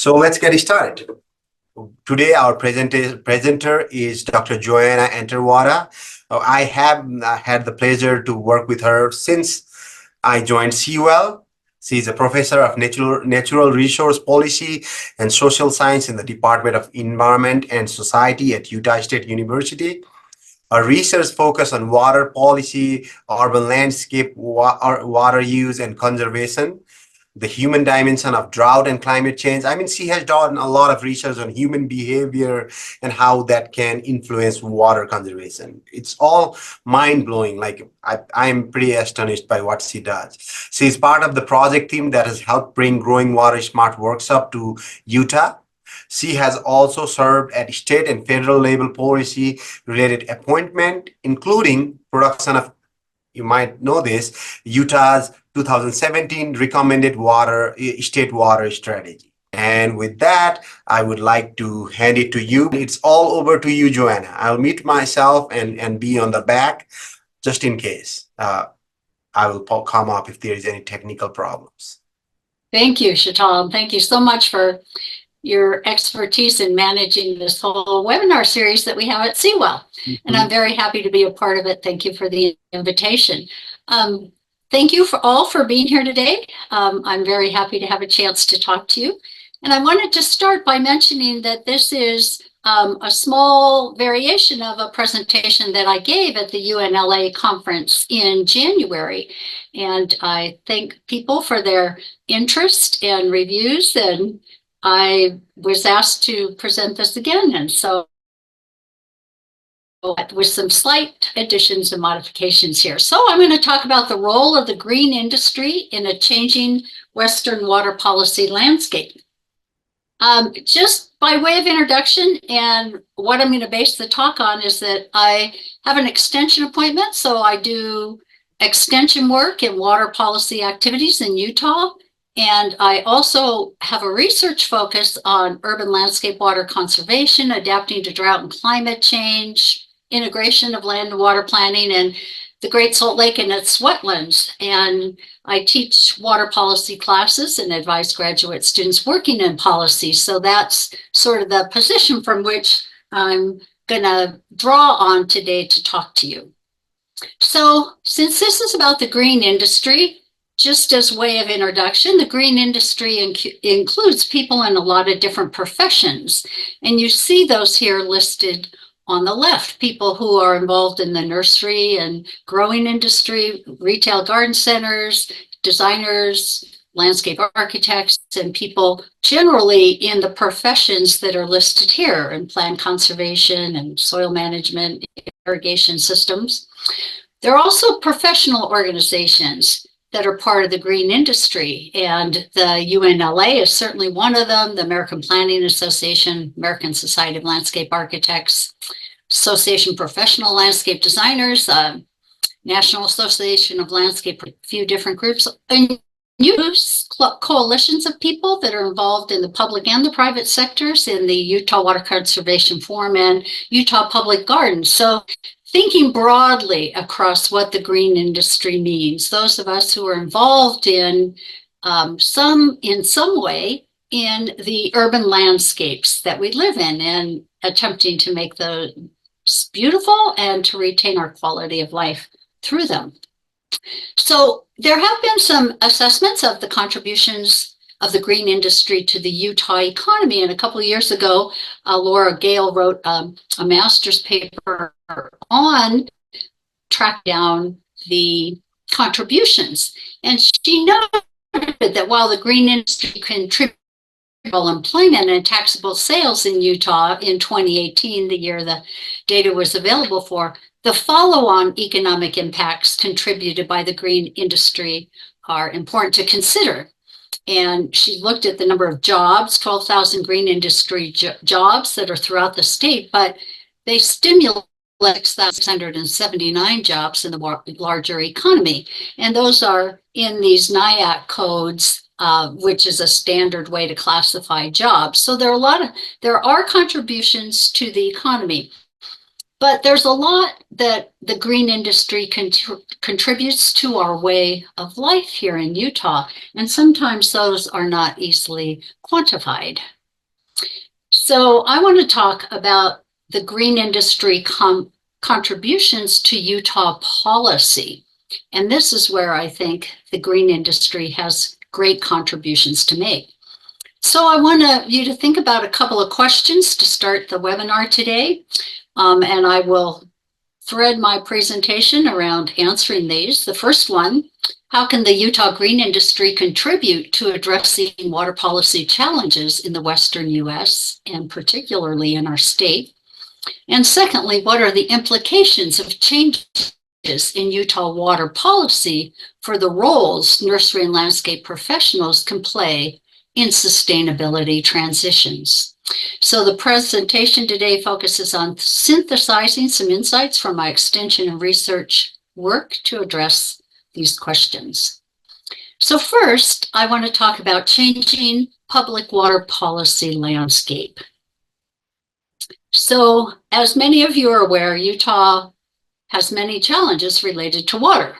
So let's get started. Today, our presenter is Dr. Joanna Enterwada. I have had the pleasure to work with her since I joined CUL. She's a professor of natural resource policy and social science in the Department of Environment and Society at Utah State University. Her research focus on water policy, urban landscape, water use and conservation, the human dimension of drought and climate change. I mean, she has done a lot of research on human behavior and how that can influence water conservation. It's all mind blowing. Like I'm pretty astonished by what she does. She's part of the project team that has helped bring Growing Water Smart workshop to Utah. She has also served at state and federal level policy related appointment, including production of, you might know this, Utah's 2017 recommended state water strategy. And with that, I would like to hand it to you. It's all over to you, Joanna. I'll mute myself and be on the back just in case. I will come up if there is any technical problems. Thank you, Sheetal. Thank you so much for your expertise in managing this whole webinar series that we have at CUL. Mm-hmm. And I'm very happy to be a part of it. Thank you for the invitation. Thank you for being here today. I'm very happy to have a chance to talk to you. And I wanted to start by mentioning that this is a small variation of a presentation that I gave at the UNLA conference in January. And I thank people for their interest and reviews, and I was asked to present this again, and so with some slight additions and modifications here. So I'm going to talk about the role of the green industry in a changing Western water policy landscape. Just by way of introduction, and what I'm going to base the talk on is that I have an extension appointment, so I do extension work and water policy activities in Utah. And I also have a research focus on urban landscape water conservation, adapting to drought and climate change, integration of land and water planning, and the Great Salt Lake and its wetlands. And I teach water policy classes and advise graduate students working in policy. So that's sort of the position from which I'm going to draw on today to talk to you. So since this is about the green industry, just as way of introduction, the green industry includes people in a lot of different professions. And you see those here listed on the left, people who are involved in the nursery and growing industry, retail garden centers, designers, landscape architects, and people generally in the professions that are listed here in plant conservation and soil management, irrigation systems. There are also professional organizations that are part of the green industry. And the UNLA is certainly one of them, the American Planning Association, American Society of Landscape Architects, Association of Professional Landscape Designers, National Association of Landscape, a few different groups, and coalitions of people that are involved in the public and the private sectors in the Utah Water Conservation Forum and Utah Public Gardens. So thinking broadly across what the green industry means, those of us who are involved in some way in the urban landscapes that we live in and attempting to make those beautiful and to retain our quality of life through them. So there have been some assessments of the contributions of the green industry to the Utah economy. And a couple of years ago, Laura Gale wrote a master's paper on track down the contributions. And she noted that while the green industry contributed employment and taxable sales in Utah in 2018, the year the data was available for, the follow-on economic impacts contributed by the green industry are important to consider. And she looked at the number of jobs, 12,000 green industry jobs that are throughout the state, but they stimulate 6,679 jobs in the larger economy. And those are in these NIAC codes, which is a standard way to classify jobs. So there are contributions to the economy. But there's a lot that the green industry contributes to our way of life here in Utah, and sometimes those are not easily quantified. So I want to talk about the green industry contributions to Utah policy. And this is where I think the green industry has great contributions to make. So I want you to think about a couple of questions to start the webinar today. And I will thread my presentation around answering these. The first one, how can the Utah green industry contribute to addressing water policy challenges in the Western US and particularly in our state? And secondly, what are the implications of changes in Utah water policy for the roles nursery and landscape professionals can play in sustainability transitions? So the presentation today focuses on synthesizing some insights from my extension and research work to address these questions. So first, I want to talk about changing public water policy landscape. So as many of you are aware, Utah has many challenges related to water.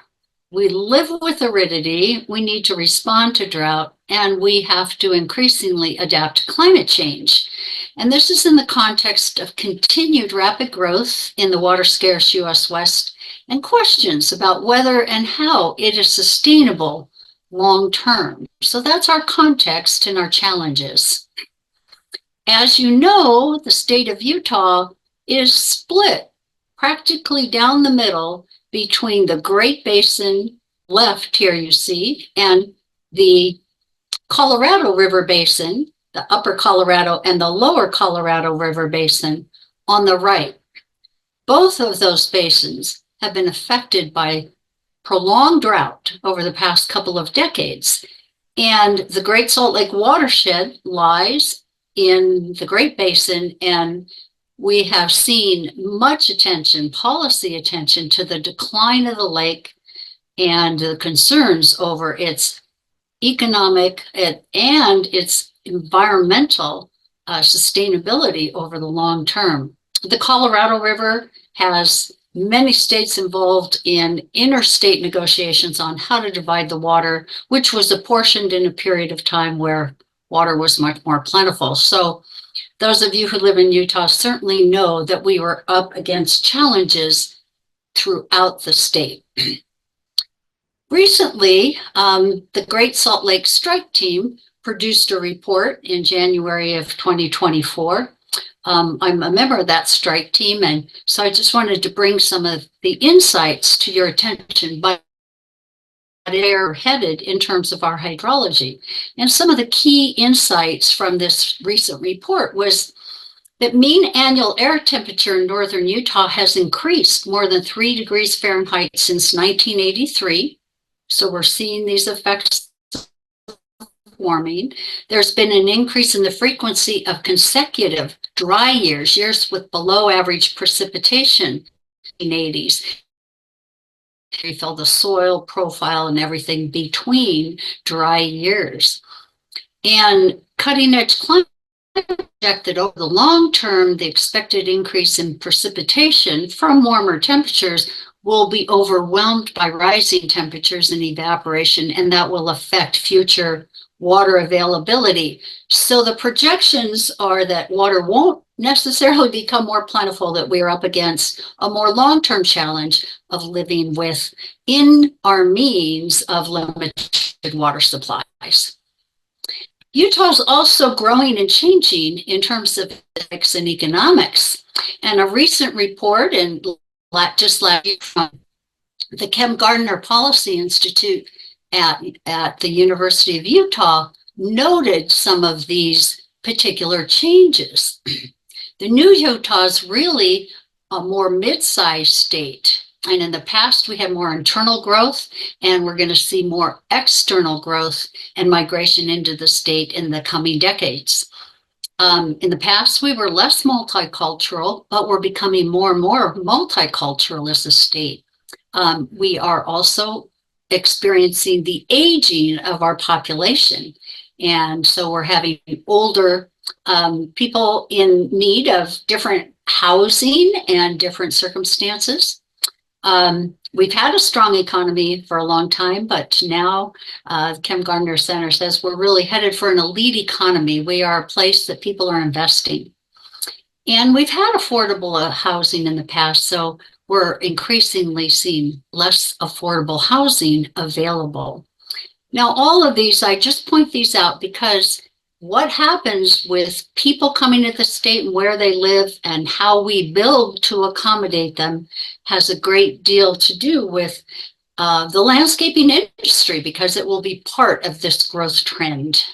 We live with aridity, we need to respond to drought, and we have to increasingly adapt to climate change. And this is in the context of continued rapid growth in the water-scarce U.S. West and questions about whether and how it is sustainable long-term. So that's our context and our challenges. As you know, the state of Utah is split practically down the middle between the Great Basin, left here you see, and the Colorado River Basin, the upper Colorado and the lower Colorado River Basin on the right. Both of those basins have been affected by prolonged drought over the past couple of decades. And the Great Salt Lake watershed lies in the Great Basin, and we have seen much attention, policy attention, to the decline of the lake and the concerns over its economic and its environmental sustainability over the long term. The Colorado River has many states involved in interstate negotiations on how to divide the water, which was apportioned in a period of time where water was much more plentiful. So those of you who live in Utah certainly know that we were up against challenges throughout the state. Recently, the Great Salt Lake Strike Team produced a report in January of 2024. I'm a member of that strike team, and so I just wanted to bring some of the insights to your attention, but they're headed in terms of our hydrology. And some of the key insights from this recent report was that mean annual air temperature in northern Utah has increased more than 3 degrees Fahrenheit since 1983. So we're seeing these effects of warming. There's been an increase in the frequency of consecutive dry years, years with below average precipitation in the 80s. We feel the soil profile and everything between dry years. And cutting edge climate projected over the long term, the expected increase in precipitation from warmer temperatures will be overwhelmed by rising temperatures and evaporation, and that will affect future water availability. So the projections are that water won't necessarily become more plentiful, that we are up against a more long-term challenge of living within our means of limited water supplies. Utah is also growing and changing in terms of ethics and economics. And a recent report, and just last year, from the Kem Gardner Policy Institute at the University of Utah, noted some of these particular changes. The new Utah is really a more mid-sized state. And in the past, we had more internal growth, and we're going to see more external growth and migration into the state in the coming decades. In the past, we were less multicultural, but we're becoming more and more multicultural as a state. We are also experiencing the aging of our population. And so we're having older people in need of different housing and different circumstances. We've had a strong economy for a long time, but now Ken Gardner Center says we're really headed for an elite economy. We are a place that people are investing. And we've had affordable housing in the past, so we're increasingly seeing less affordable housing available. Now, all of these, I just point these out because what happens with people coming to the state and where they live and how we build to accommodate them has a great deal to do with the landscaping industry, because it will be part of this growth trend.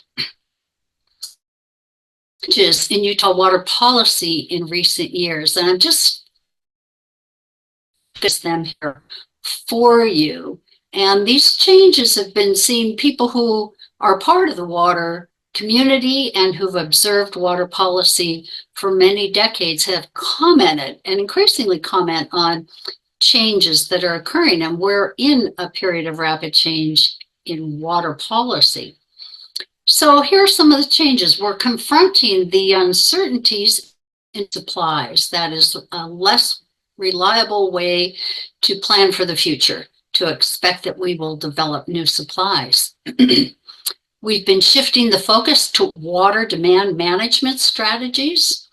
Changes in Utah water policy in recent years, and I'm just them here for you. And these changes have been seen. People who are part of the water community and who've observed water policy for many decades have commented and increasingly comment on changes that are occurring. And we're in a period of rapid change in water policy. So here are some of the changes. We're confronting the uncertainties in supplies. That is a less reliable way to plan for the future, to expect that we will develop new supplies. We've been shifting the focus to water demand management strategies.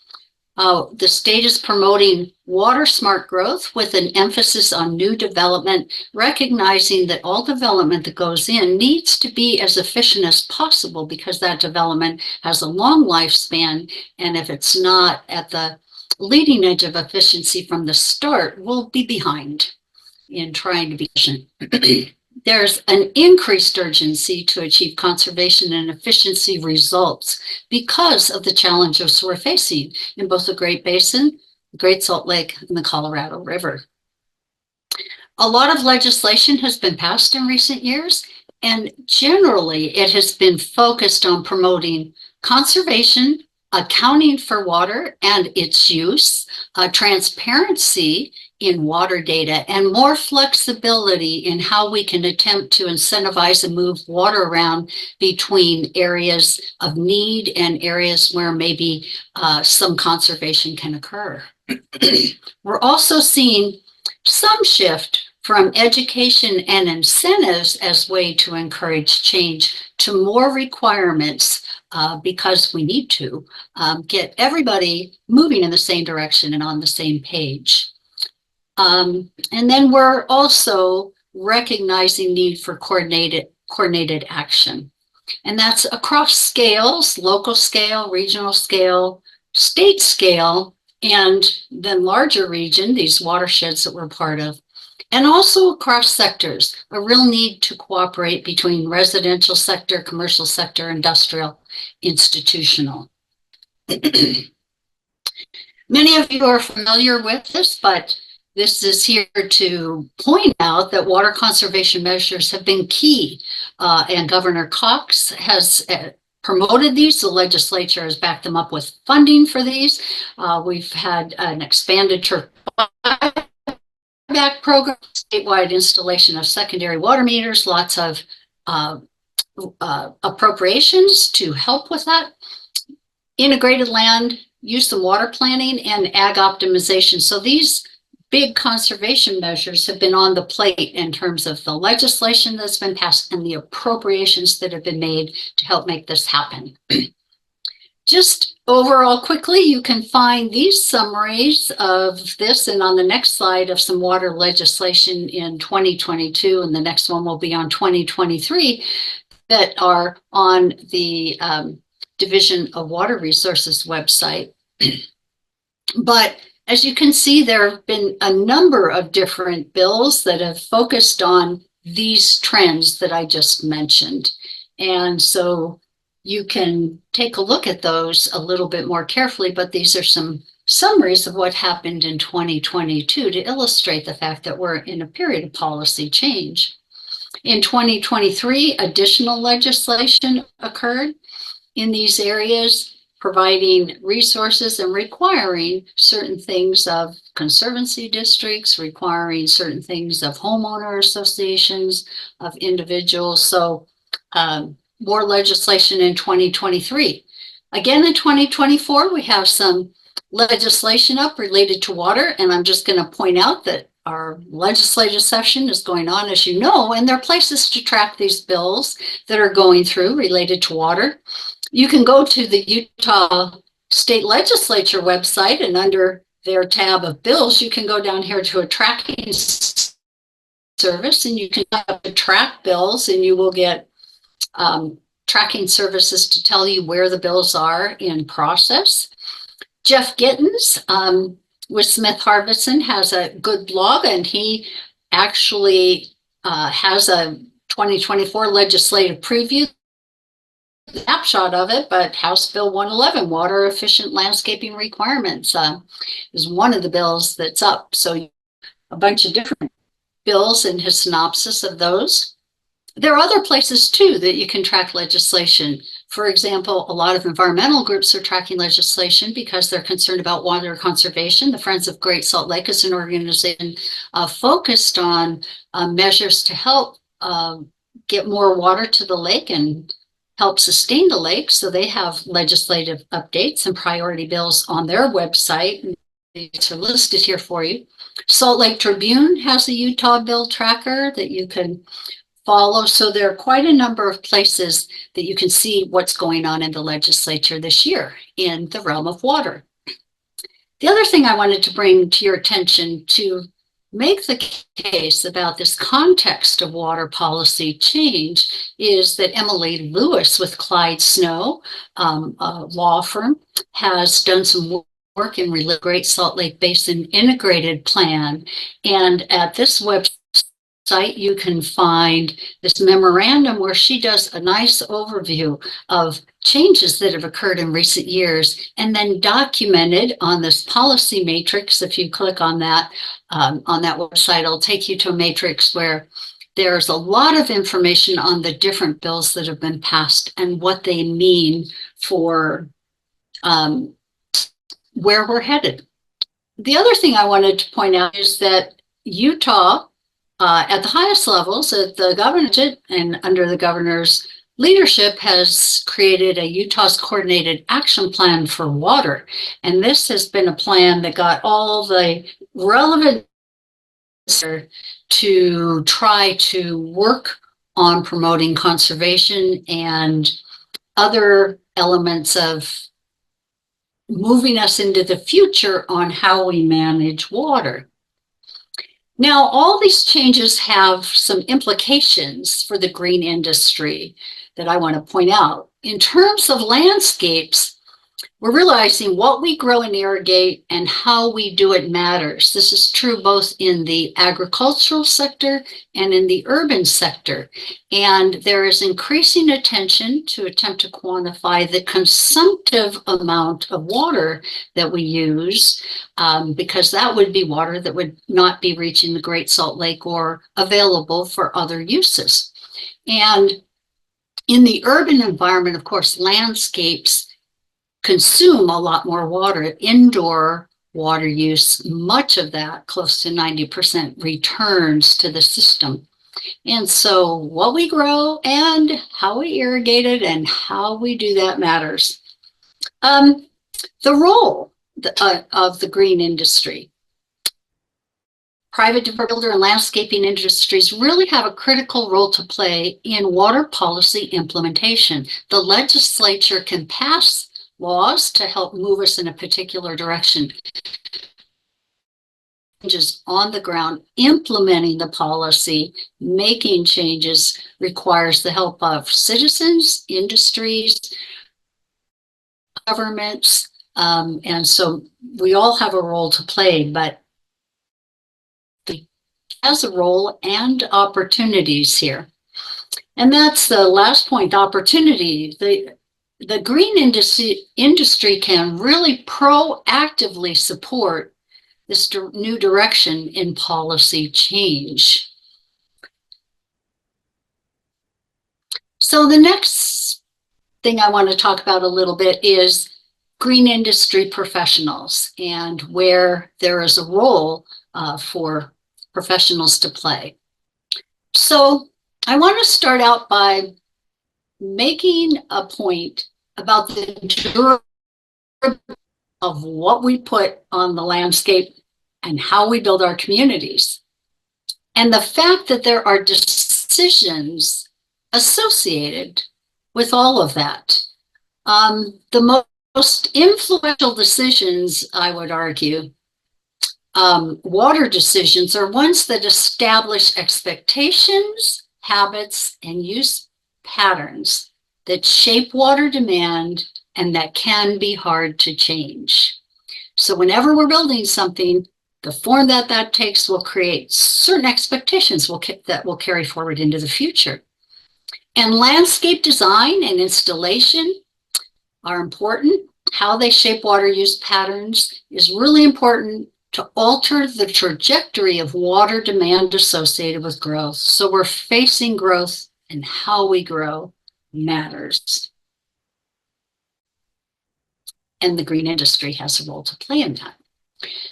The state is promoting water smart growth with an emphasis on new development, recognizing that all development that goes in needs to be as efficient as possible because that development has a long lifespan. And if it's not at the leading edge of efficiency from the start, we'll be behind in trying to be efficient. There's an increased urgency to achieve conservation and efficiency results because of the challenges we're facing in both the Great Basin, the Great Salt Lake, and the Colorado River. A lot of legislation has been passed in recent years, and generally it has been focused on promoting conservation, accounting for water and its use, transparency in water data, and more flexibility in how we can attempt to incentivize and move water around between areas of need and areas where maybe some conservation can occur. We're also seeing some shift from education and incentives as way to encourage change to more requirements because we need to get everybody moving in the same direction and on the same page. And then we're also recognizing need for coordinated action. And that's across scales, local scale, regional scale, state scale, and then larger region, these watersheds that we're part of, and also across sectors, a real need to cooperate between residential sector, commercial sector, industrial, institutional. Many of you are familiar with this, but this is here to point out that water conservation measures have been key, and Governor Cox has promoted these. The legislature has backed them up with funding for these. We've had an expanded church buyback program, statewide installation of secondary water meters, lots of appropriations to help with that. Integrated land use and water planning and ag optimization. So these big conservation measures have been on the plate in terms of the legislation that's been passed and the appropriations that have been made to help make this happen. Just overall quickly, you can find these summaries of this and on the next slide of some water legislation in 2022, and the next one will be on 2023, that are on the Division of Water Resources website. But as you can see, there have been a number of different bills that have focused on these trends that I just mentioned. And so you can take a look at those a little bit more carefully, but these are some summaries of what happened in 2022 to illustrate the fact that we're in a period of policy change. In 2023, additional legislation occurred in these areas, providing resources and requiring certain things of conservancy districts, requiring certain things of homeowner associations, of individuals. So more legislation in 2023. Again, in 2024, we have some legislation up related to water, and I'm just going to point out that our legislative session is going on, as you know, and there are places to track these bills that are going through related to water. You can go to the Utah State Legislature website, and under their tab of bills, you can go down here to a tracking service, and you can track bills, and you will get tracking services to tell you where the bills are in process. Jeff Gittens with Smith Harbison has a good blog, and he actually has a 2024 legislative preview snapshot of it, but House Bill 111, Water Efficient Landscaping Requirements, is one of the bills that's up. So a bunch of different bills and his synopsis of those. There are other places too that you can track legislation. For example, a lot of environmental groups are tracking legislation because they're concerned about water conservation. The Friends of Great Salt Lake is an organization focused on measures to help get more water to the lake and help sustain the lake. So they have legislative updates and priority bills on their website. These are listed here for you. Salt Lake Tribune has a Utah bill tracker that you can follow. So there are quite a number of places that you can see what's going on in the legislature this year in the realm of water. The other thing I wanted to bring to your attention to make the case about this context of water policy change is that Emily Lewis with Clyde Snow, a law firm, has done some work in Great Salt Lake Basin Integrated Plan. And at this website, you can find this memorandum where she does a nice overview of changes that have occurred in recent years and then documented on this policy matrix. If you click on that website, it'll take you to a matrix where there's a lot of information on the different bills that have been passed and what they mean for where we're headed. The other thing I wanted to point out is that Utah, at the highest levels, at the governorate and under the governor's leadership, has created a Utah's Coordinated Action Plan for Water. And this has been a plan that got all the relevant to try to work on promoting conservation and other elements of moving us into the future on how we manage water. Now, all these changes have some implications for the green industry that I want to point out. In terms of landscapes, we're realizing what we grow and irrigate and how we do it matters. This is true both in the agricultural sector and in the urban sector. And there is increasing attention to attempt to quantify the consumptive amount of water that we use, because that would be water that would not be reaching the Great Salt Lake or available for other uses. And in the urban environment, of course, landscapes consume a lot more water. Indoor water use, much of that, close to 90%, returns to the system. And so what we grow and how we irrigate it and how we do that matters. The role of the green industry. Private builder and landscaping industries really have a critical role to play in water policy implementation. The legislature can pass laws to help move us in a particular direction. Changes on the ground, implementing the policy, making changes requires the help of citizens, industries, governments, and so we all have a role to play, but has a role and opportunities here. And that's the last point, opportunity. The green industry can really proactively support this new direction in policy change. So the next thing I want to talk about a little bit is green industry professionals and where there is a role for professionals to play. So I want to start out by making a point about the durability of what we put on the landscape and how we build our communities. And the fact that there are decisions associated with all of that. The most influential decisions, I would argue, water decisions are ones that establish expectations, habits, and use patterns that shape water demand and that can be hard to change. So whenever we're building something, the form that that takes will create certain expectations that will carry forward into the future. And landscape design and installation are important. How they shape water use patterns is really important to alter the trajectory of water demand associated with growth. So we're facing growth, and how we grow matters. And the green industry has a role to play in that.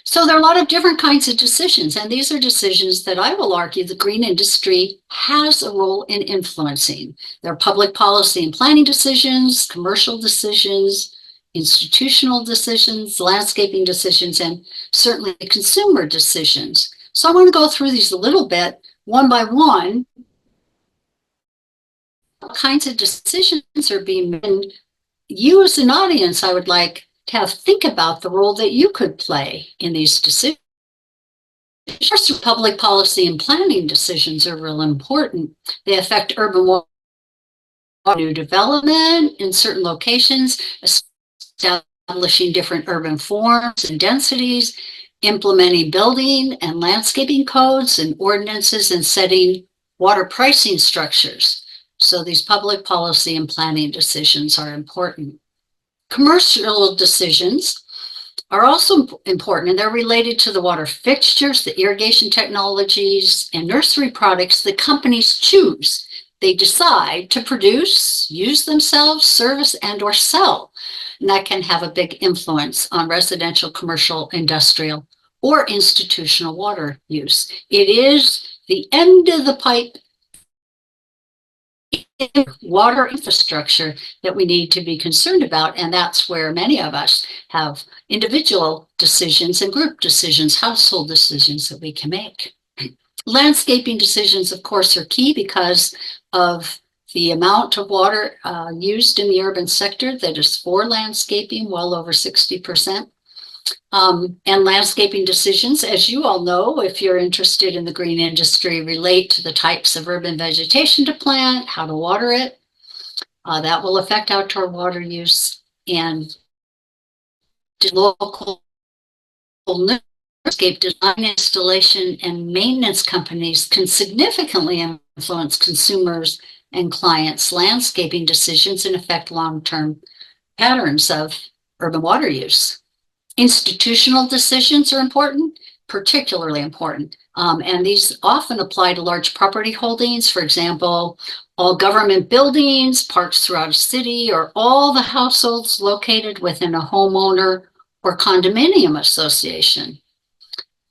So there are a lot of different kinds of decisions, and these are decisions that I will argue the green industry has a role in influencing. There are public policy and planning decisions, commercial decisions, institutional decisions, landscaping decisions, and certainly consumer decisions. So I want to go through these a little bit, one by one. What kinds of decisions are being made? You as an audience, I would like to have think about the role that you could play in these decisions. First, public policy and planning decisions are real important. They affect urban water, new development in certain locations, establishing different urban forms and densities, implementing building and landscaping codes and ordinances, and setting water pricing structures. So these public policy and planning decisions are important. Commercial decisions are also important, and they're related to the water fixtures, the irrigation technologies, and nursery products that companies choose. They decide to produce, use themselves, service, and or sell. And that can have a big influence on residential, commercial, industrial, or institutional water use. It is the end of the pipe water infrastructure that we need to be concerned about, and that's where many of us have individual decisions and group decisions, household decisions that we can make. Landscaping decisions, of course, are key because of the amount of water used in the urban sector that is for landscaping, well over 60%. And landscaping decisions, as you all know, if you're interested in the green industry, relate to the types of urban vegetation to plant, how to water it. That will affect outdoor water use, and local landscape design, installation, and maintenance companies can significantly influence consumers and clients' landscaping decisions and affect long-term patterns of urban water use. Institutional decisions are important, particularly important. And these often apply to large property holdings. For example, all government buildings, parks throughout a city, or all the households located within a homeowner or condominium association.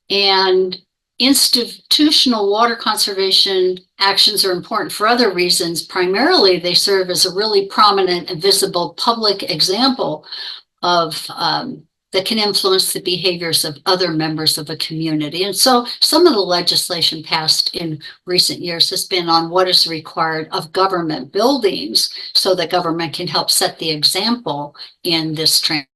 And institutional water conservation actions are important for other reasons. Primarily, they serve as a really prominent and visible public example of that can influence the behaviors of other members of a community. And so some of the legislation passed in recent years has been on what is required of government buildings so that government can help set the example in this trend.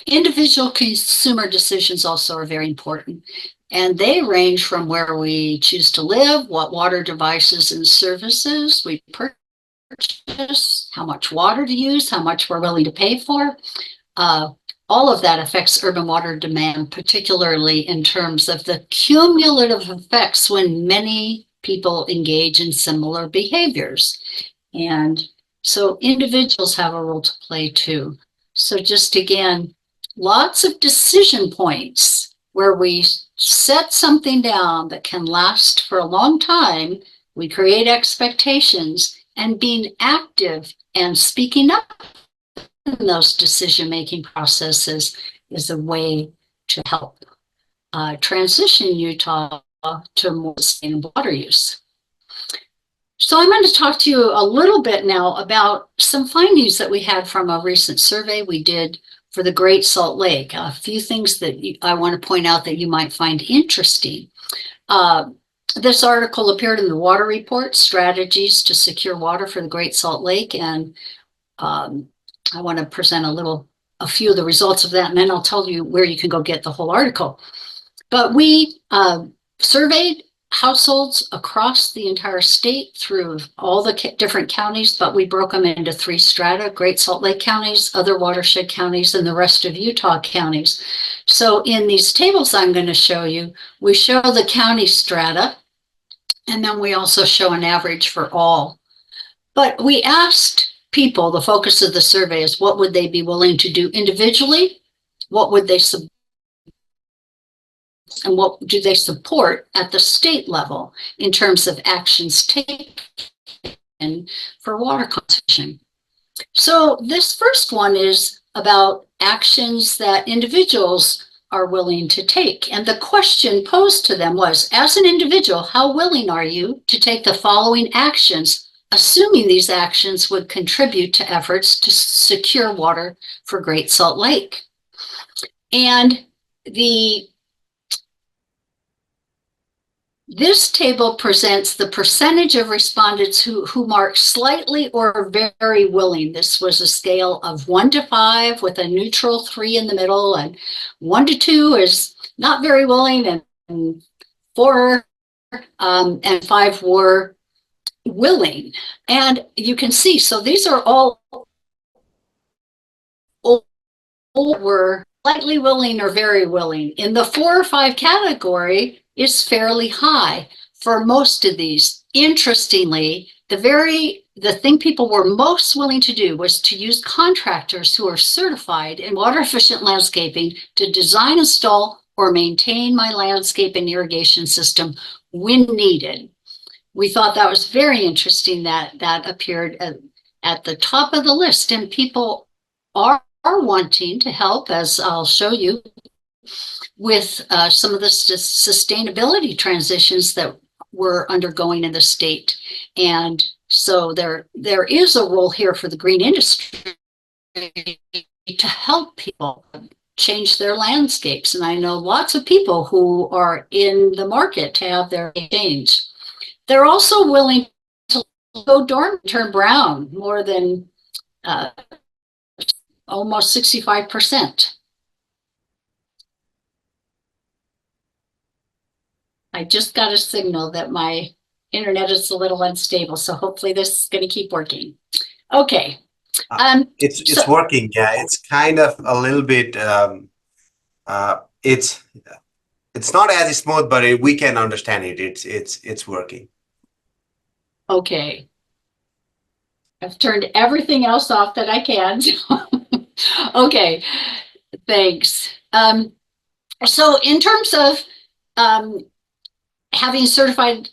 Individual consumer decisions also are very important, and they range from where we choose to live, what water devices and services we purchase, how much water to use, how much we're willing to pay for. All of that affects urban water demand, particularly in terms of the cumulative effects when many people engage in similar behaviors. And so individuals have a role to play too. So just again, lots of decision points where we set something down that can last for a long time. We create expectations, and being active and speaking up in those decision-making processes is a way to help transition Utah to more sustainable water use. So I'm going to talk to you a little bit now about some findings that we had from a recent survey we did for the Great Salt Lake. A few things that I want to point out that you might find interesting. This article appeared in the Water Report, Strategies to Secure Water for the Great Salt Lake. And I want to present a few of the results of that, and then I'll tell you where you can go get the whole article. But we surveyed households across the entire state through all the different counties, but we broke them into 3 strata: Great Salt Lake counties, other watershed counties, and the rest of Utah counties. So in these tables I'm going to show you, we show the county strata, and then we also show an average for all. But we asked people, the focus of the survey is what would they be willing to do individually? What would they and what do they support at the state level in terms of actions taken for water conservation? So this first one is about actions that individuals are willing to take. And the question posed to them was, as an individual, how willing are you to take the following actions, assuming these actions would contribute to efforts to secure water for Great Salt Lake? And this table presents the percentage of respondents who marked slightly or very willing. This was a scale of 1 to 5 with a neutral 3 in the middle, and 1 to 2 is not very willing, and 4 and 5 were willing. And you can see, so these are all were slightly willing or very willing. In the 4 or 5 category is fairly high for most of these. Interestingly, the thing people were most willing to do was to use contractors who are certified in water efficient landscaping to design, install, or maintain my landscape and irrigation system when needed. We thought that was very interesting that that appeared at the top of the list, and people are wanting to help, as I'll show you, with some of the sustainability transitions that we're undergoing in the state. And so there is a role here for the green industry to help people change their landscapes. And I know lots of people who are in the market to have their change. They're also willing to go dormant, turn brown, more than almost 65%. I just got a signal that my internet is a little unstable, so hopefully this is going to keep working. Okay. It's working. Yeah, it's kind of a little bit. It's not as smooth, but we can understand it. It's working. Okay. I've turned everything else off that I can. Okay. Thanks. So in terms of having certified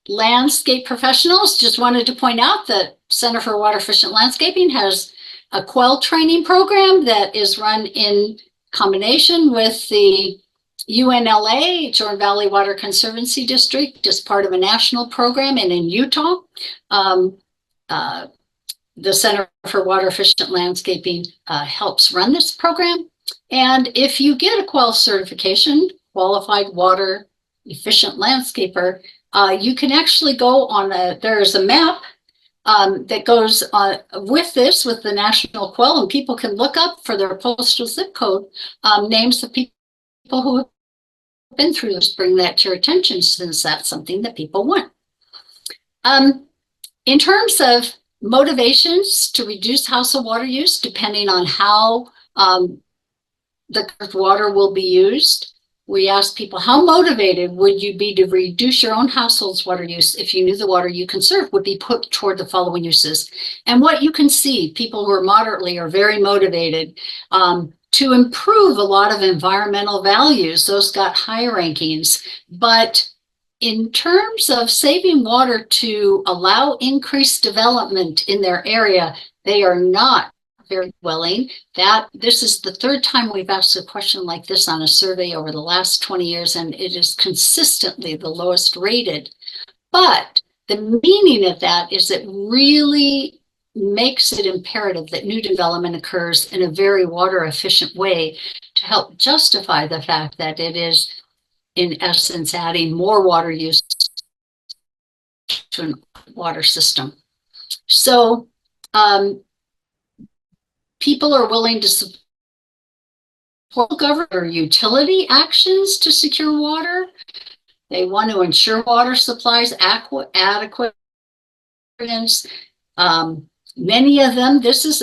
landscape professionals, just wanted to point out that Center for Water Efficient Landscaping has a QUEL training program that is run in combination with the UNLA, Jordan Valley Water Conservancy District, as part of a national program. And in Utah, the Center for Water Efficient Landscaping helps run this program. And if you get a QUEL certification, Qualified Water Efficient Landscaper, you can actually go on there's a map that goes with the national QUEL, and people can look up for their postal zip code names of people who have been through this. Bring that to your attention, since that's something that people want. In terms of motivations to reduce household water use, depending on how the water will be used, we asked people, how motivated would you be to reduce your own household's water use if you knew the water you conserve would be put toward the following uses? And what you can see, people who are moderately or very motivated to improve a lot of environmental values. Those got high rankings. But in terms of saving water to allow increased development in their area, they are not very willing. This is the 3rd time we've asked a question like this on a survey over the last 20 years, and it is consistently the lowest rated. But the meaning of that is it really makes it imperative that new development occurs in a very water efficient way to help justify the fact that it is, in essence, adding more water use to a water system. So people are willing to support government or utility actions to secure water. They want to ensure water supplies adequate. Many of them, this is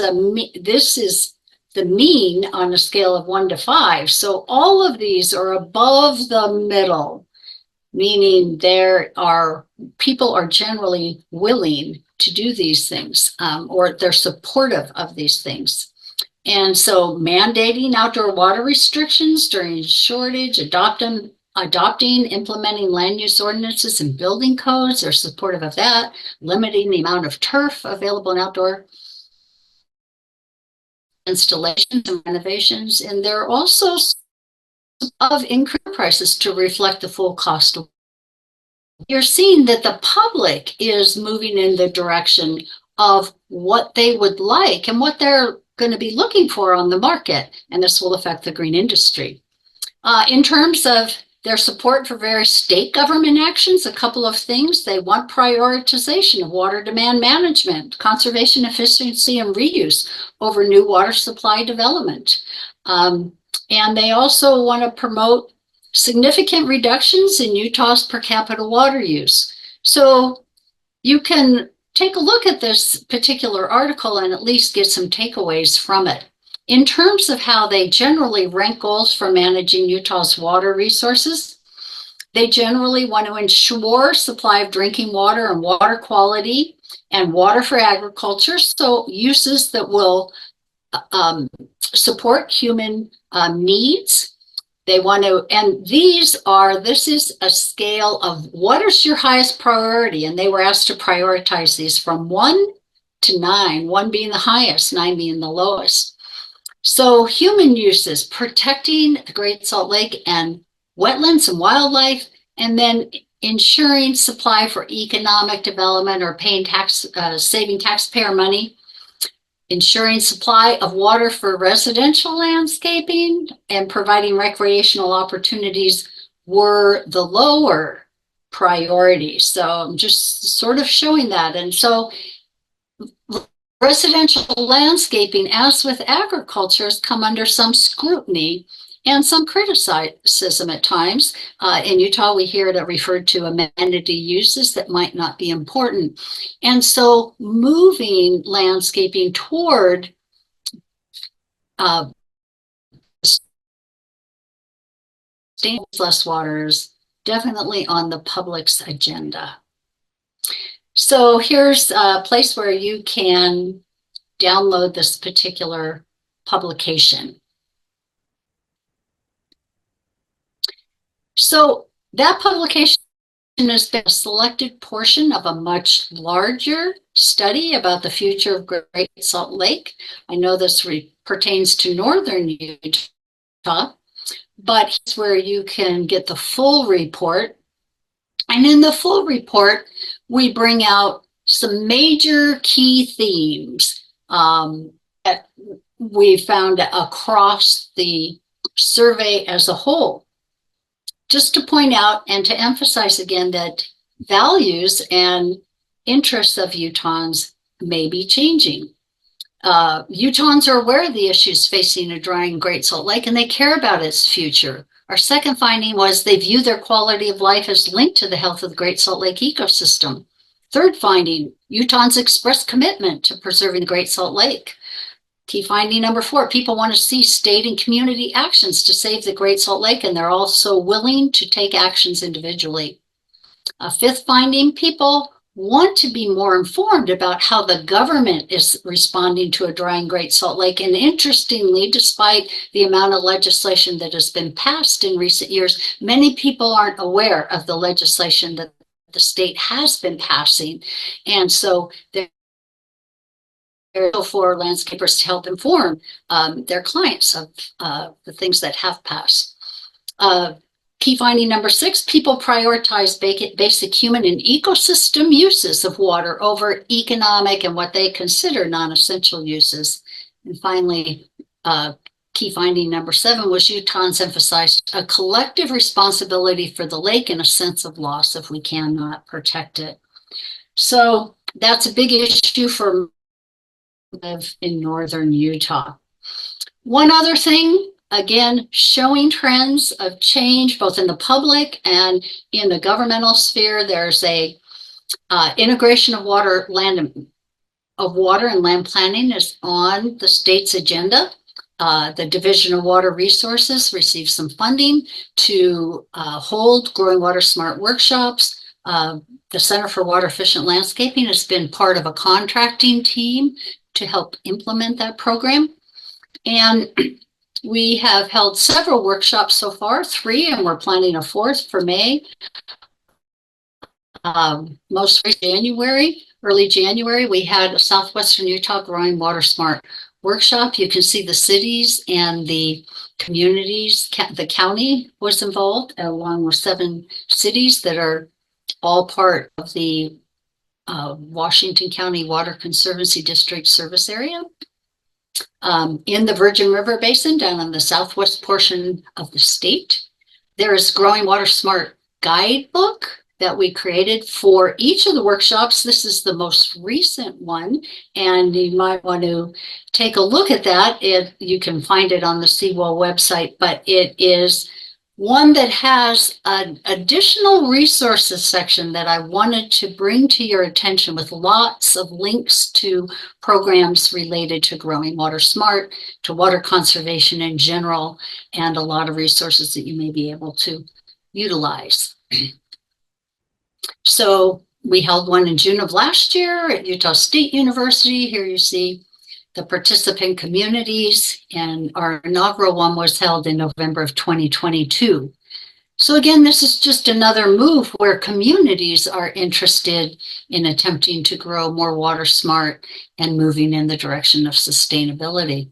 the mean on a scale of 1 to 5. So all of these are above the middle, meaning people are generally willing to do these things, or they're supportive of these things. And so mandating outdoor water restrictions during shortage, adopting, implementing land use ordinances and building codes are supportive of that, limiting the amount of turf available in outdoor installations and renovations. And they're also of increased prices to reflect the full cost of. You're seeing that the public is moving in the direction of what they would like and what they're going to be looking for on the market, and this will affect the green industry. In terms of their support for various state government actions, a couple of things. They want prioritization of water demand management, conservation, efficiency, and reuse over new water supply development. And they also want to promote significant reductions in Utah's per capita water use. So you can take a look at this particular article and at least get some takeaways from it. In terms of how they generally rank goals for managing Utah's water resources, they generally want to ensure supply of drinking water and water quality and water for agriculture, so uses that will support human needs. They want to, and this is a scale of what is your highest priority, and they were asked to prioritize these from 1 to 9, 1 being the highest, 9 being the lowest. So human uses, protecting the Great Salt Lake and wetlands and wildlife, and then ensuring supply for economic development or saving taxpayer money, ensuring supply of water for residential landscaping, and providing recreational opportunities were the lower priorities. So I'm just sort of showing that. And so residential landscaping, as with agriculture, has come under some scrutiny and some criticism at times. In Utah, we hear it referred to amenity uses that might not be important. And so moving landscaping toward less water is definitely on the public's agenda. So here's a place where you can download this particular publication. So that publication has been a selected portion of a much larger study about the future of Great Salt Lake. I know this pertains to northern Utah, but it's where you can get the full report. And in the full report, we bring out some major key themes that we found across the survey as a whole. Just to point out and to emphasize again that values and interests of Utahns may be changing. Utahns are aware of the issues facing a drying Great Salt Lake, and they care about its future. Our second finding was they view their quality of life as linked to the health of the Great Salt Lake ecosystem. Third finding, Utahns express commitment to preserving the Great Salt Lake. Key finding number 4, people want to see state and community actions to save the Great Salt Lake, and they're also willing to take actions individually. Fifth finding, people want to be more informed about how the government is responding to a drying Great Salt Lake. And interestingly, despite the amount of legislation that has been passed in recent years, many people aren't aware of the legislation that the state has been passing. And so they're for landscapers to help inform their clients of the things that have passed. Key finding number 6, people prioritize basic human and ecosystem uses of water over economic and what they consider non-essential uses. And finally, key finding number 7 was Utahns emphasized a collective responsibility for the lake and a sense of loss if we cannot protect it. So that's a big issue for live in northern Utah. One other thing, again, showing trends of change both in the public and in the governmental sphere. There's a integration of water and land planning is on the state's agenda. The Division of Water Resources received some funding to hold Growing Water Smart workshops. The Center for Water Efficient Landscaping has been part of a contracting team to help implement that program. And we have held several workshops so far, 3, and we're planning a 4th for May. Most January, early January, we had a Southwestern Utah Growing Water Smart workshop. You can see the cities and the communities. The county was involved, along with 7 cities that are all part of the Washington County Water Conservancy District service area. In the Virgin River Basin, down in the southwest portion of the state, there is Growing Water Smart guidebook that we created for each of the workshops. This is the most recent one, and you might want to take a look at that. You can find it on the Seawall website, but it is one that has an additional resources section that I wanted to bring to your attention, with lots of links to programs related to Growing Water Smart, to water conservation in general, and a lot of resources that you may be able to utilize. So we held one in June of last year at Utah State University. Here you see the participant communities, and our inaugural one was held in November of 2022. So again, this is just another move where communities are interested in attempting to grow more water smart and moving in the direction of sustainability.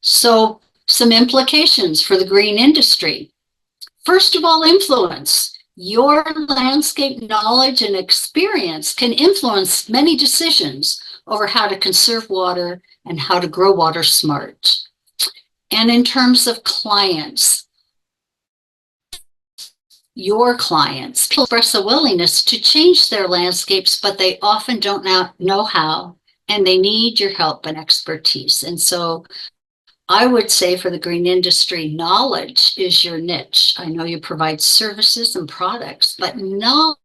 So some implications for the green industry. First of all, influence. Your landscape knowledge and experience can influence many decisions over how to conserve water and how to grow water smart. And in terms of clients, your clients express a willingness to change their landscapes, but they often don't know how, and they need your help and expertise. And so I would say for the green industry, knowledge is your niche. I know you provide services and products, but knowledge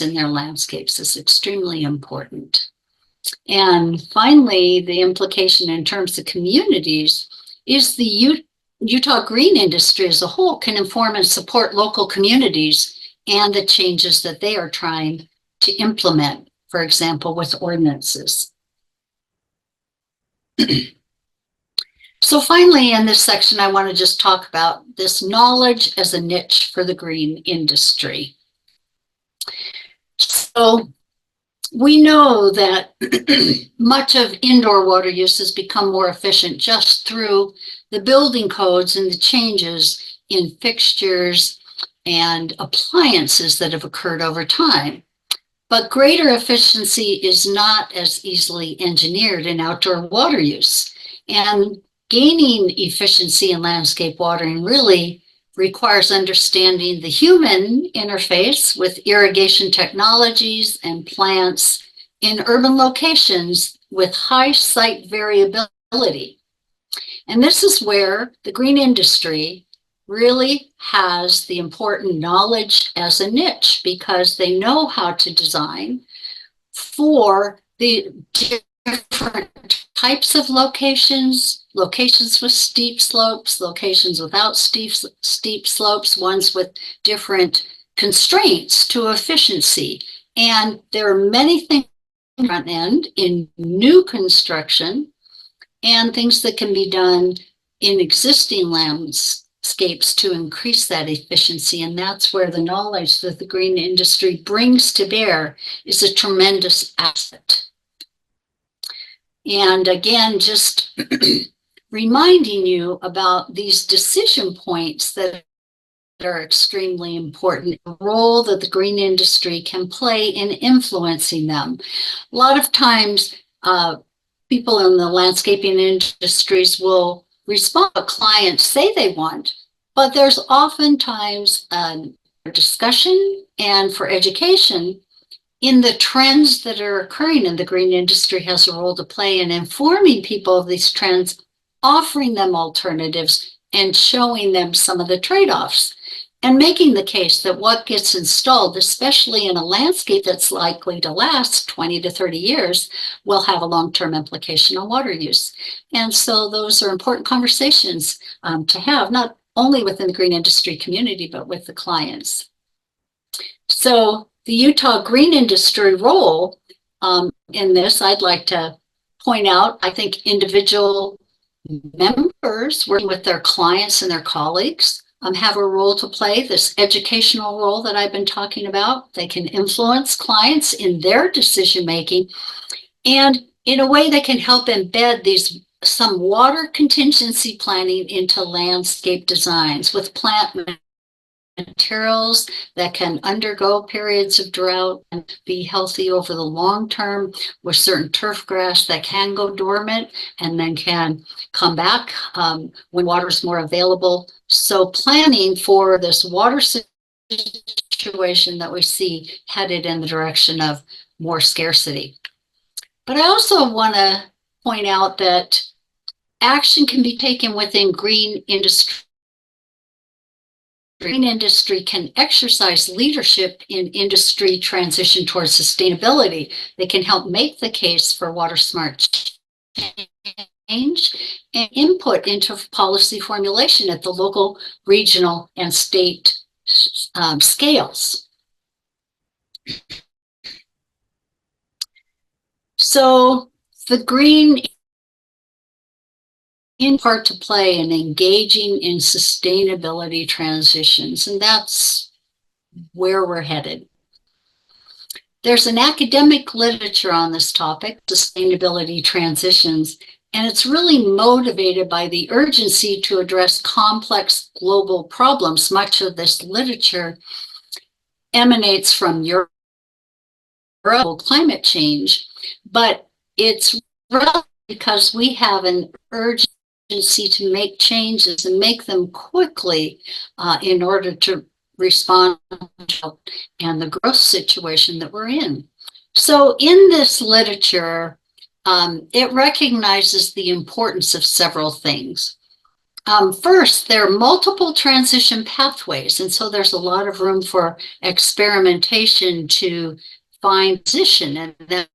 in their landscapes is extremely important. And finally, the implication in terms of communities is the Utah green industry as a whole can inform and support local communities and the changes that they are trying to implement, for example, with ordinances. So finally, in this section, I want to just talk about this knowledge as a niche for the green industry. So we know that much of indoor water use has become more efficient just through the building codes and the changes in fixtures and appliances that have occurred over time. But greater efficiency is not as easily engineered in outdoor water use. And gaining efficiency in landscape watering really requires understanding the human interface with irrigation technologies and plants in urban locations with high site variability. And this is where the green industry really has the important knowledge as a niche, because they know how to design for the different types of locations, locations with steep slopes, locations without steep slopes, ones with different constraints to efficiency. And there are many things front end in new construction and things that can be done in existing landscapes to increase that efficiency. And that's where the knowledge that the green industry brings to bear is a tremendous asset. And again, just reminding you about these decision points that are extremely important, the role that the green industry can play in influencing them. A lot of times, people in the landscaping industries will respond to what clients say they want, but there's oftentimes a discussion and for education in the trends that are occurring in the green industry has a role to play in informing people of these trends, offering them alternatives and showing them some of the trade-offs and making the case that what gets installed, especially in a landscape that's likely to last 20 to 30 years, will have a long-term implication on water use. And so those are important conversations to have, not only within the green industry community, but with the clients. So the Utah green industry role in this, I'd like to point out, I think individual members working with their clients and their colleagues have a role to play, this educational role that I've been talking about. They can influence clients in their decision-making, and in a way they can help embed some water contingency planning into landscape designs with plant materials that can undergo periods of drought and be healthy over the long term, with certain turf grass that can go dormant and then can come back when water is more available. So planning for this water situation that we see headed in the direction of more scarcity. But I also want to point out that action can be taken within green industry. Green industry can exercise leadership in industry transition towards sustainability. They can help make the case for water smart change and input into policy formulation at the local, regional, and state scales. So the green in part to play in engaging in sustainability transitions, and that's where we're headed. There's an academic literature on this topic, sustainability transitions, and it's really motivated by the urgency to address complex global problems. Much of this literature emanates from Europe, climate change, but it's relevant because we have an urgency to make changes and make them quickly in order to respond to and the growth situation that we're in. So in this literature, it recognizes the importance of several things. First, there are multiple transition pathways, and so there's a lot of room for experimentation to find position, and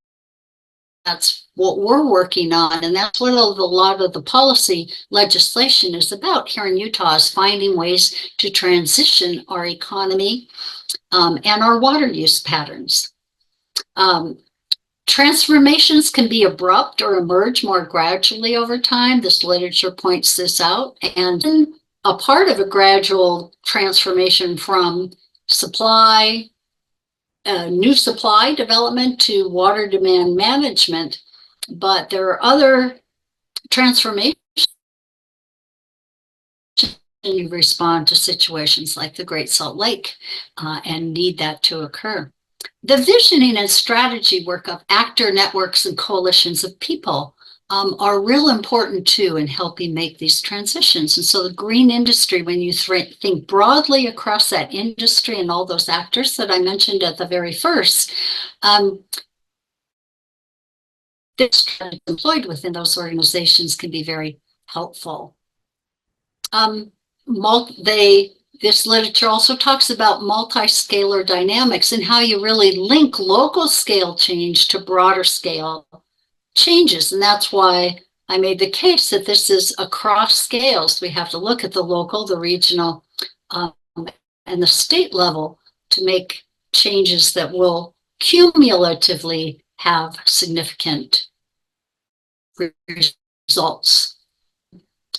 that's what we're working on, and that's what a lot of the policy legislation is about here in Utah, is finding ways to transition our economy and our water use patterns. Transformations can be abrupt or emerge more gradually over time. This literature points this out, and a part of a gradual transformation from new supply development to water demand management, but there are other transformations you respond to situations like the Great Salt Lake and need that to occur. The visioning and strategy work of actor networks and coalitions of people are real important too in helping make these transitions. And so the green industry, when you think broadly across that industry and all those actors that I mentioned at the very first, this employed within those organizations can be very helpful. This literature also talks about multi-scalar dynamics and how you really link local scale change to broader scale changes. And that's why I made the case that this is across scales. We have to look at the local, the regional, and the state level to make changes that will cumulatively have significant results.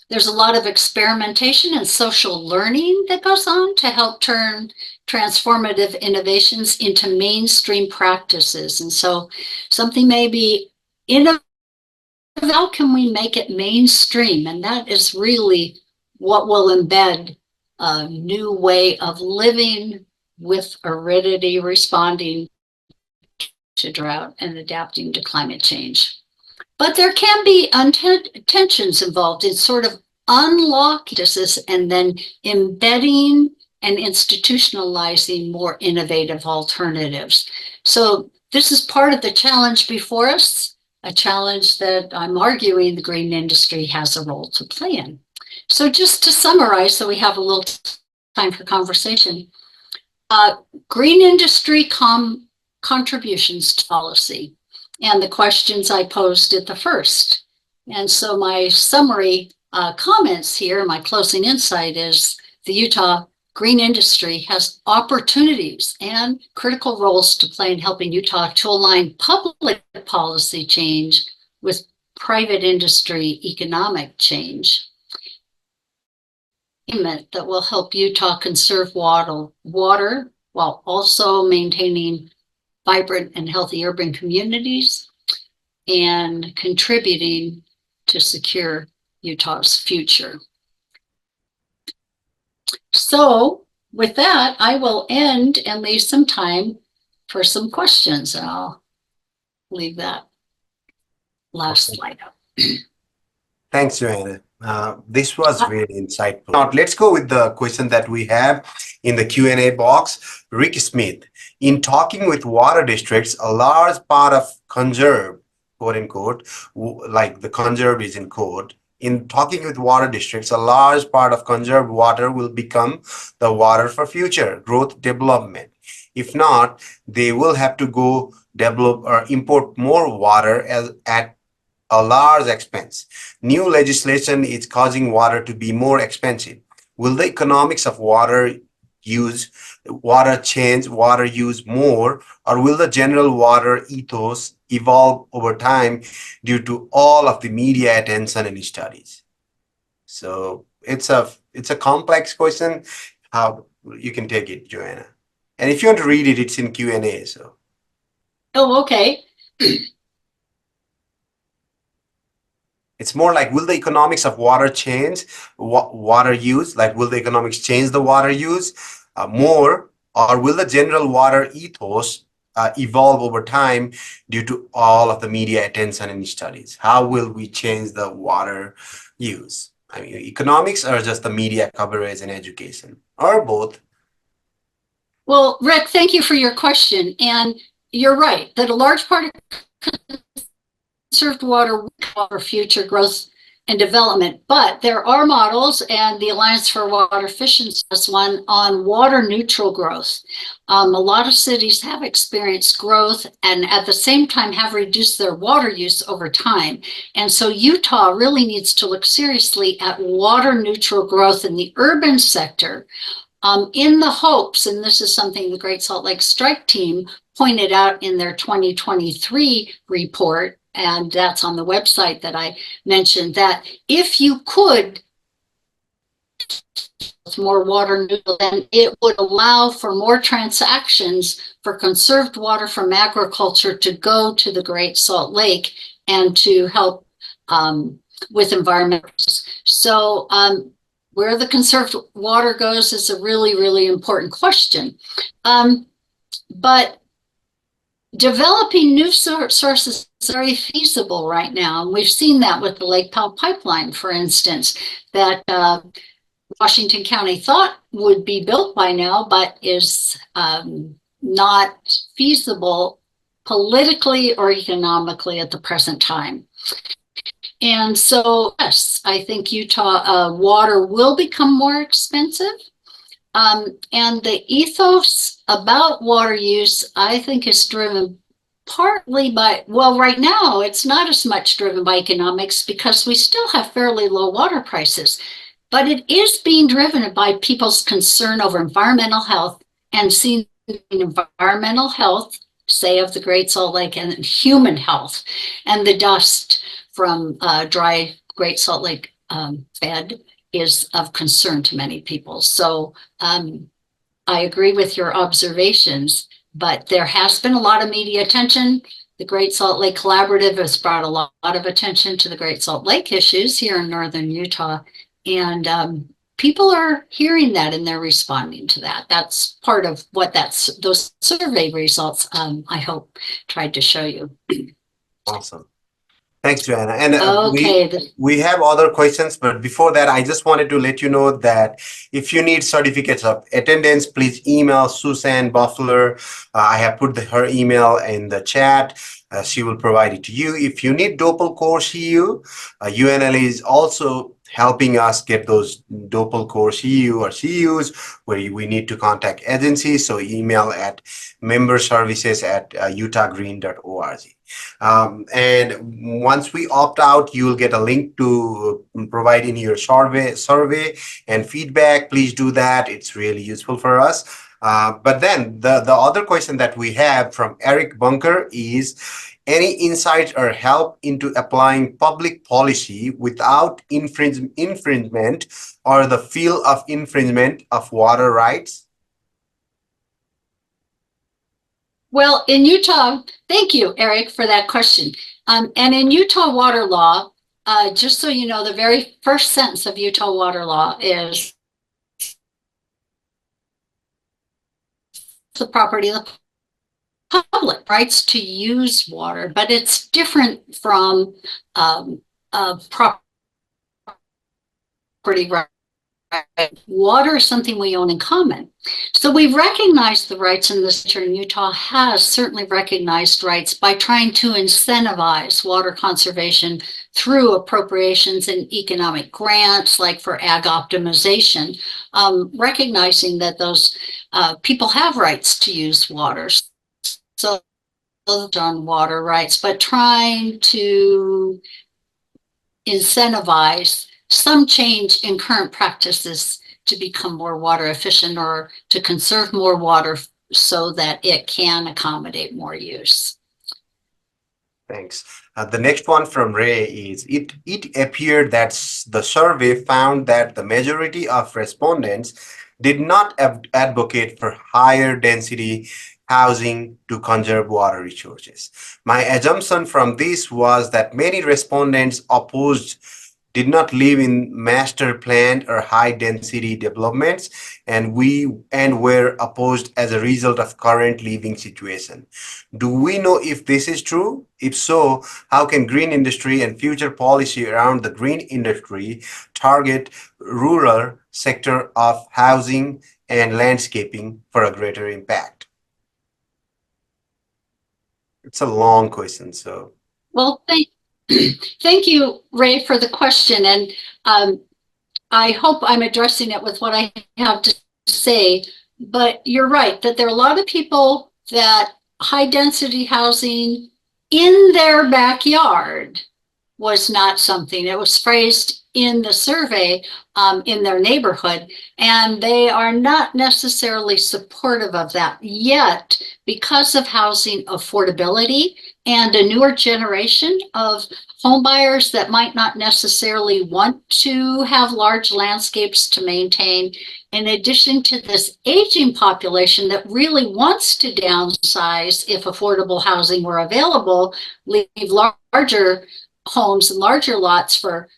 There's a lot of experimentation and social learning that goes on to help turn transformative innovations into mainstream practices. And so something may be innovative how can we make it mainstream? And that is really what will embed a new way of living with aridity, responding to drought and adapting to climate change. But there can be tensions involved in sort of unlocking this and then embedding and institutionalizing more innovative alternatives. So this is part of the challenge before us, a challenge that I'm arguing the green industry has a role to play in. So just to summarize, so we have a little time for conversation, green industry contributions to policy and the questions I posed at the first. And so my summary comments here, my closing insight is the Utah green industry has opportunities and critical roles to play in helping Utah to align public policy change with private industry economic change. That will help Utah conserve water while also maintaining vibrant and healthy urban communities and contributing to secure Utah's future. So with that, I will end and leave some time for some questions, and I'll leave that last slide up. Thanks, Joanna. This was really insightful. Now, let's go with the question that we have in the Q&A box. Rick Smith, in talking with water districts, a large part of conserve, quote unquote, like the conserve is in quote, in talking with water districts, a large part of conserved water will become the water for future growth development. If not, they will have to go develop or import more water at a large expense. New legislation is causing water to be more expensive. Will the economics of water change water use more, or will the general water ethos evolve over time due to all of the media attention and studies? So it's a complex question. How you can take it, Joanna? And if you want to read it, it's in Q&A. So. Oh, okay. It's more like, will the economics of water change water use? Like, will the economics change the water use more, or will the general water ethos evolve over time due to all of the media attention and studies? How will we change the water use? I mean, economics or just the media coverage and education, or both? Well, Rick, thank you for your question. And you're right that a large part of conserved water for future growth and development, but there are models, and the Alliance for Water Efficiency has one on water neutral growth. A lot of cities have experienced growth and at the same time have reduced their water use over time. And so Utah really needs to look seriously at water neutral growth in the urban sector, in the hopes, and this is something the Great Salt Lake Strike Team pointed out in their 2023 report, and that's on the website that I mentioned, that if you could more water neutral, then it would allow for more transactions for conserved water from agriculture to go to the Great Salt Lake and to help with environmental. So where the conserved water goes is a really, really important question. But developing new sources is very feasible right now. And we've seen that with the Lake Powell pipeline, for instance, that Washington County thought would be built by now, but is not feasible politically or economically at the present time. And so, yes, I think Utah water will become more expensive. And the ethos about water use, I think, is driven partly by, well, right now, it's not as much driven by economics because we still have fairly low water prices, but it is being driven by people's concern over environmental health and seeing environmental health, say, of the Great Salt Lake, and human health, and the dust from dry Great Salt Lake bed is of concern to many people. So I agree with your observations, but there has been a lot of media attention. The Great Salt Lake Collaborative has brought a lot of attention to the Great Salt Lake issues here in northern Utah. And people are hearing that and they're responding to that. That's part of what those survey results, I hope, tried to show you. Awesome. Thanks, Joanna. And Okay. we have other questions, but before that, I just wanted to let you know that if you need certificates of attendance, please email Susan Buffler. I have put her email in the chat. She will provide it to you. If you need Doppel Core CU, UNL is also helping us get those Doppel Core CU or CUs where we need to contact agencies. So email at memberservices@utahgreen.org. And once we opt out, you will get a link to provide in your survey and feedback. Please do that. It's really useful for us. But then the other question that we have from Eric Bunker is, any insights or help into applying public policy without infringement or the feel of infringement of water rights? Well, in Utah, thank you, Eric, for that question. And in Utah water law, just so you know, the very first sentence of Utah water law is the property of the public, rights to use water, but it's different from property right. Water is something we own in common. So we've recognized the rights in this country, and Utah has certainly recognized rights by trying to incentivize water conservation through appropriations and economic grants, like for ag optimization, recognizing that those people have rights to use water. So on water rights, but trying to incentivize some change in current practices to become more water efficient or to conserve more water so that it can accommodate more use. Thanks. The next one from Ray is, it appeared that the survey found that the majority of respondents did not advocate for higher density housing to conserve water resources. My assumption from this was that many respondents did not live in master planned or high density developments and were opposed as a result of current living situation. Do we know if this is true? If so, how can green industry and future policy around the green industry target rural sector of housing and landscaping for a greater impact? It's a long question, so. Well, thank you, Ray, for the question. And I hope I'm addressing it with what I have to say. But you're right that there are a lot of people that high density housing in their backyard was not something. It was phrased in the survey in their neighborhood, and they are not necessarily supportive of that yet because of housing affordability and a newer generation of home buyers that might not necessarily want to have large landscapes to maintain, in addition to this aging population that really wants to downsize if affordable housing were available, leave larger homes and larger lots for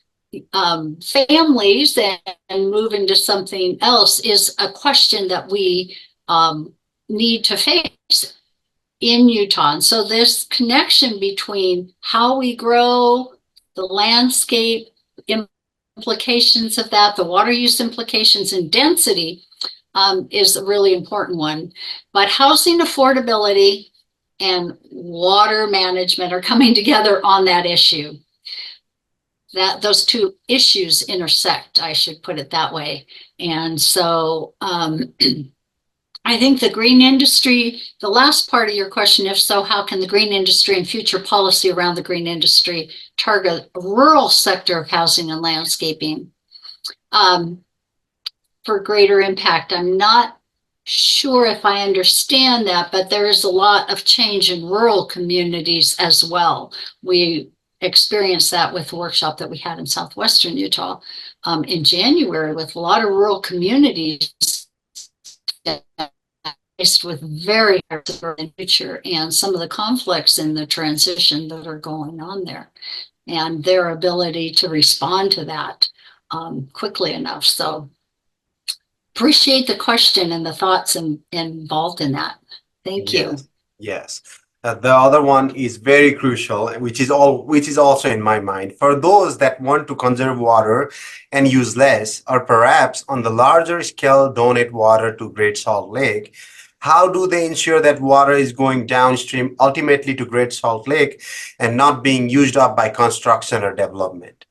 families and move into something else, is a question that we need to face in Utah. And so this connection between how we grow, the landscape implications of that, the water use implications, and density is a really important one. But housing affordability and water management are coming together on that issue. Those two issues intersect, I should put it that way. And so I think the green industry, the last part of your question, if so, how can the green industry and future policy around the green industry target a rural sector of housing and landscaping for greater impact? I'm not sure if I understand that, but there is a lot of change in rural communities as well. We experienced that with the workshop that we had in southwestern Utah in January with a lot of rural communities faced with very hard in the future and some of the conflicts in the transition that are going on there and their ability to respond to that quickly enough. So appreciate the question and the thoughts involved in that. Thank you. Yes, yes. The other one is very crucial, which is also in my mind. For those that want to conserve water and use less, or perhaps on the larger scale, donate water to Great Salt Lake, how do they ensure that water is going downstream ultimately to Great Salt Lake and not being used up by construction or development?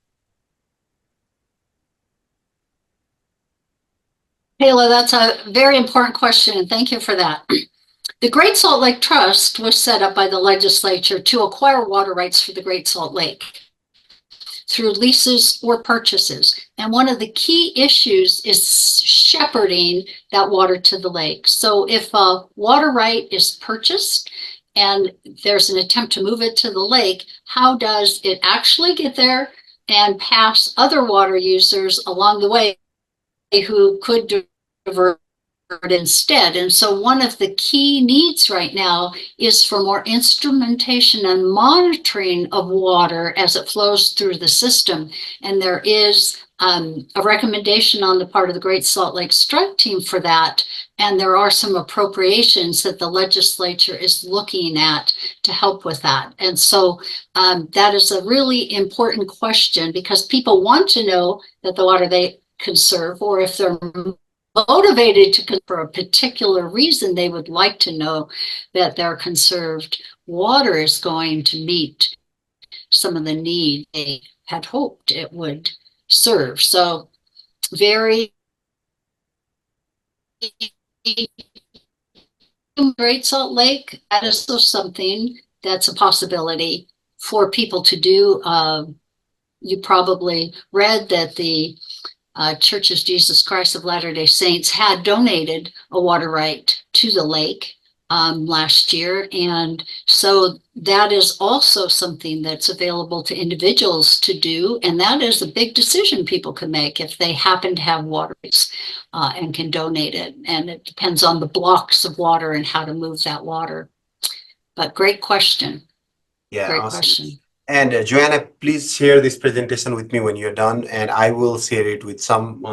Kayla, that's a very important question, and thank you for that. The Great Salt Lake Trust was set up by the legislature to acquire water rights for the Great Salt Lake through leases or purchases. And one of the key issues is shepherding that water to the lake. So if a water right is purchased and there's an attempt to move it to the lake, how does it actually get there and pass other water users along the way who could divert instead? And so one of the key needs right now is for more instrumentation and monitoring of water as it flows through the system. And there is a recommendation on the part of the Great Salt Lake Strike Team for that. And there are some appropriations that the legislature is looking at to help with that. And so that is a really important question because people want to know that the water they conserve, or if they're motivated to for a particular reason, they would like to know that their conserved water is going to meet some of the need they had hoped it would serve. So very Great Salt Lake, that is still something that's a possibility for people to do. You probably read that the Churches Jesus Christ of Latter-day Saints had donated a water right to the lake last year. And so that is also something that's available to individuals to do. And that is a big decision people can make if they happen to have water rights and can donate it. And it depends on the blocks of water and how to move that water. But great question. Yeah, great awesome question. And Joanna, please share this presentation with me when you're done, and I will share it with some,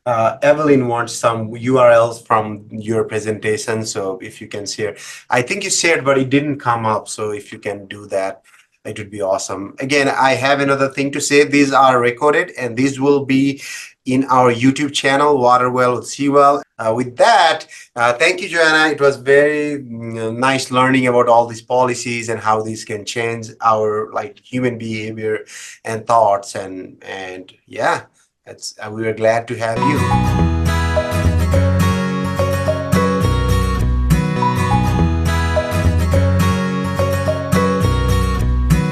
Evelyn wants some URLs from your presentation. So if you can share, I think you shared, but it didn't come up. So if you can do that, it would be awesome. Again, I have another thing to say. These are recorded and these will be in our YouTube channel, Waterwell with Sewell. With that, thank you, Joanna. It was very nice learning about all these policies and how these can change our human behavior and thoughts. And yeah, we were glad to have you.